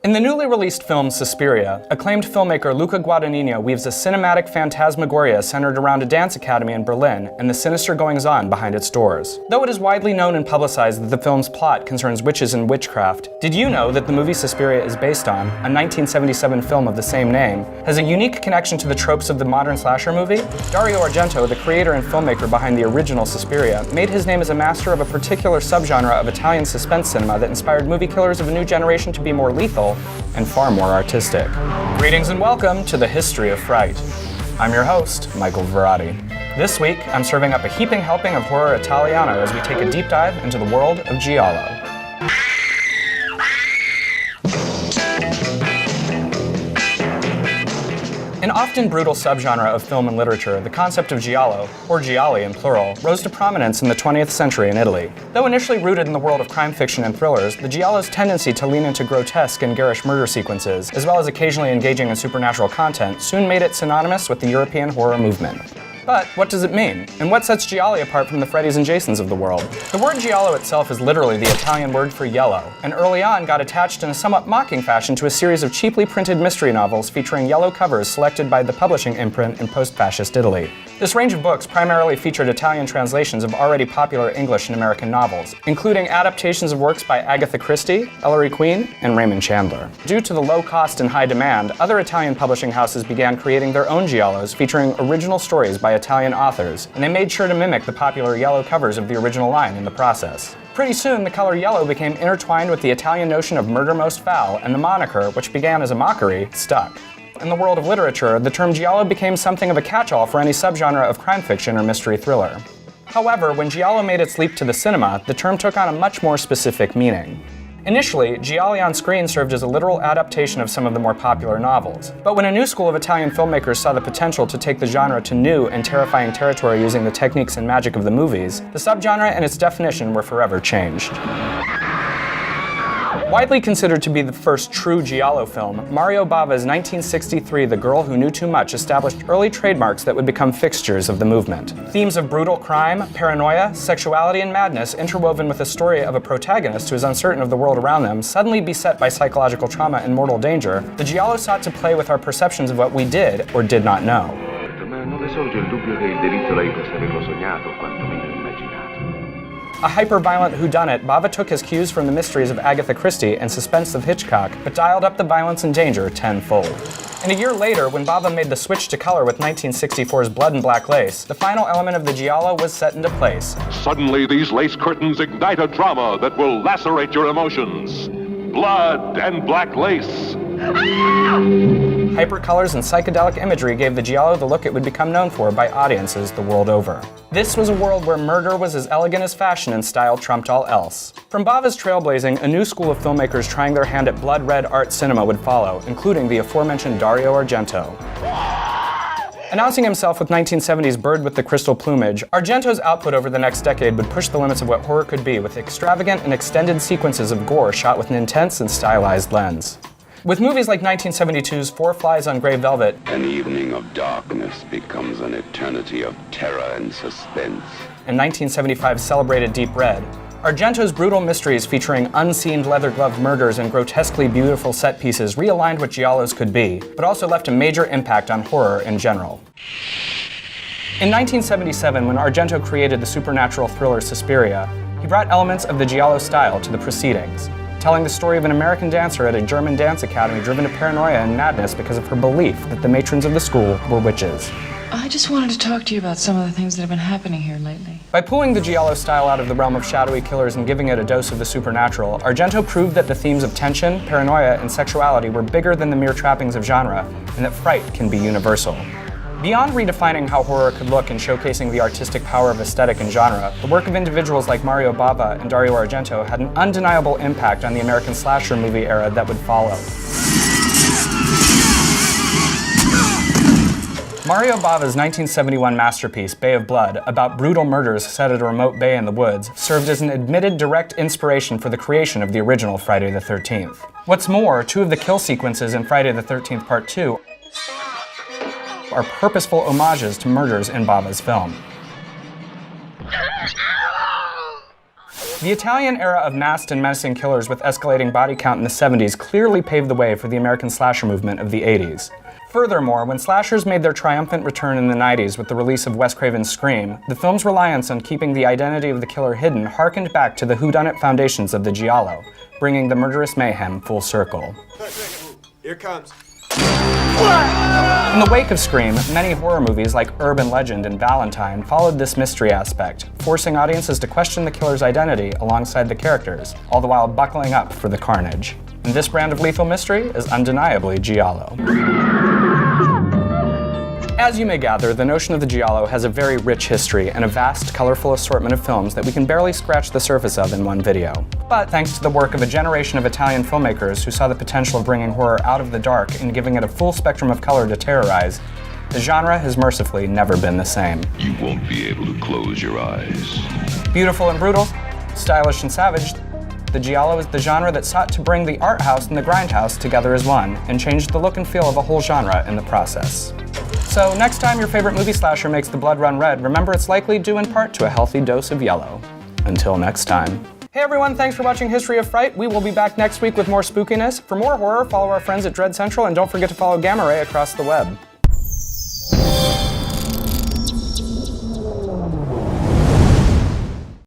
In the newly released film Suspiria, acclaimed filmmaker Luca Guadagnino weaves a cinematic phantasmagoria centered around a dance academy in Berlin and the sinister goings-on behind its doors. Though it is widely known and publicized that the film's plot concerns witches and witchcraft, did you know that the movie Suspiria is based on, a 1977 film of the same name, has a unique connection to the tropes of the modern slasher movie? Dario Argento, the creator and filmmaker behind the original Suspiria, made his name as a master of a particular subgenre of Italian suspense cinema that inspired movie killers of a new generation to be more lethal and far more artistic. Greetings and welcome to the History of Fright. I'm your host, Michael Varrati. This week, I'm serving up a heaping helping of horror Italiano as we take a deep dive into the world of Giallo. An often brutal subgenre of film and literature, the concept of Giallo, or Gialli in plural, rose to prominence in the 20th century in Italy. Though initially rooted in the world of crime fiction and thrillers, the Giallo's tendency to lean into grotesque and garish murder sequences, as well as occasionally engaging in supernatural content, soon made it synonymous with the European horror movement. But what does it mean? And what sets Gialli apart from the Freddys and Jasons of the world? The word Giallo itself is literally the Italian word for yellow, and early on got attached in a somewhat mocking fashion to a series of cheaply printed mystery novels featuring yellow covers selected by the publishing imprint in post-fascist Italy. This range of books primarily featured Italian translations of already popular English and American novels, including adaptations of works by Agatha Christie, Ellery Queen, and Raymond Chandler. Due to the low cost and high demand, other Italian publishing houses began creating their own Giallos featuring original stories by Italian authors, and they made sure to mimic the popular yellow covers of the original line in the process. Pretty soon, the color yellow became intertwined with the Italian notion of murder most foul, and the moniker, which began as a mockery, stuck. In the world of literature, the term Giallo became something of a catch-all for any subgenre of crime fiction or mystery thriller. However, when Giallo made its leap to the cinema, the term took on a much more specific meaning. Initially, Gialli on screen served as a literal adaptation of some of the more popular novels. But when a new school of Italian filmmakers saw the potential to take the genre to new and terrifying territory using the techniques and magic of the movies, the subgenre and its definition were forever changed. Widely considered to be the first true Giallo film, Mario Bava's 1963 The Girl Who Knew Too Much established early trademarks that would become fixtures of the movement. Themes of brutal crime, paranoia, sexuality, and madness interwoven with the story of a protagonist who is uncertain of the world around them, suddenly beset by psychological trauma and mortal danger, the Giallo sought to play with our perceptions of what we did or did not know. A hyper-violent whodunit, Bava took his cues from the mysteries of Agatha Christie and suspense of Hitchcock, but dialed up the violence and danger tenfold. And a year later, when Bava made the switch to color with 1964's Blood and Black Lace, the final element of the Giallo was set into place. Suddenly, these lace curtains ignite a drama that will lacerate your emotions. Blood and Black Lace. Hypercolors and psychedelic imagery gave the Giallo the look it would become known for by audiences the world over. This was a world where murder was as elegant as fashion and style trumped all else. From Bava's trailblazing, a new school of filmmakers trying their hand at blood-red art cinema would follow, including the aforementioned Dario Argento. Announcing himself with 1970's Bird with the Crystal Plumage, Argento's output over the next decade would push the limits of what horror could be with extravagant and extended sequences of gore shot with an intense and stylized lens. With movies like 1972's Four Flies on Grey Velvet, an evening of darkness becomes an eternity of terror and suspense, and 1975's celebrated Deep Red, Argento's brutal mysteries featuring unseen leather-gloved murders and grotesquely beautiful set pieces realigned what Giallos could be, but also left a major impact on horror in general. In 1977, when Argento created the supernatural thriller Suspiria, he brought elements of the Giallo style to the proceedings, telling the story of an American dancer at a German dance academy driven to paranoia and madness because of her belief that the matrons of the school were witches. I just wanted to talk to you about some of the things that have been happening here lately. By pulling the Giallo style out of the realm of shadowy killers and giving it a dose of the supernatural, Argento proved that the themes of tension, paranoia, and sexuality were bigger than the mere trappings of genre, and that fright can be universal. Beyond redefining how horror could look and showcasing the artistic power of aesthetic and genre, the work of individuals like Mario Bava and Dario Argento had an undeniable impact on the American slasher movie era that would follow. Mario Bava's 1971 masterpiece, Bay of Blood, about brutal murders set at a remote bay in the woods, served as an admitted direct inspiration for the creation of the original Friday the 13th. What's more, two of the kill sequences in Friday the 13th Part 2 are purposeful homages to murders in Bava's film. The Italian era of masked and menacing killers with escalating body count in the 70s clearly paved the way for the American slasher movement of the 80s. Furthermore, when slashers made their triumphant return in the 90s with the release of Wes Craven's Scream, the film's reliance on keeping the identity of the killer hidden harkened back to the whodunit foundations of the Giallo, bringing the murderous mayhem full circle. Here comes. In the wake of Scream, many horror movies like Urban Legend and Valentine followed this mystery aspect, forcing audiences to question the killer's identity alongside the characters, all the while buckling up for the carnage. And this brand of lethal mystery is undeniably Giallo. As you may gather, the notion of the Giallo has a very rich history and a vast, colorful assortment of films that we can barely scratch the surface of in one video. But thanks to the work of a generation of Italian filmmakers who saw the potential of bringing horror out of the dark and giving it a full spectrum of color to terrorize, the genre has mercifully never been the same. You won't be able to close your eyes. Beautiful and brutal, stylish and savage, the Giallo is the genre that sought to bring the art house and the grindhouse together as one, and changed the look and feel of a whole genre in the process. So next time your favorite movie slasher makes the blood run red, remember it's likely due in part to a healthy dose of yellow. Until next time. Hey everyone, thanks for watching History of Fright. We will be back next week with more spookiness. For more horror, follow our friends at Dread Central, and don't forget to follow Gamma Ray across the web.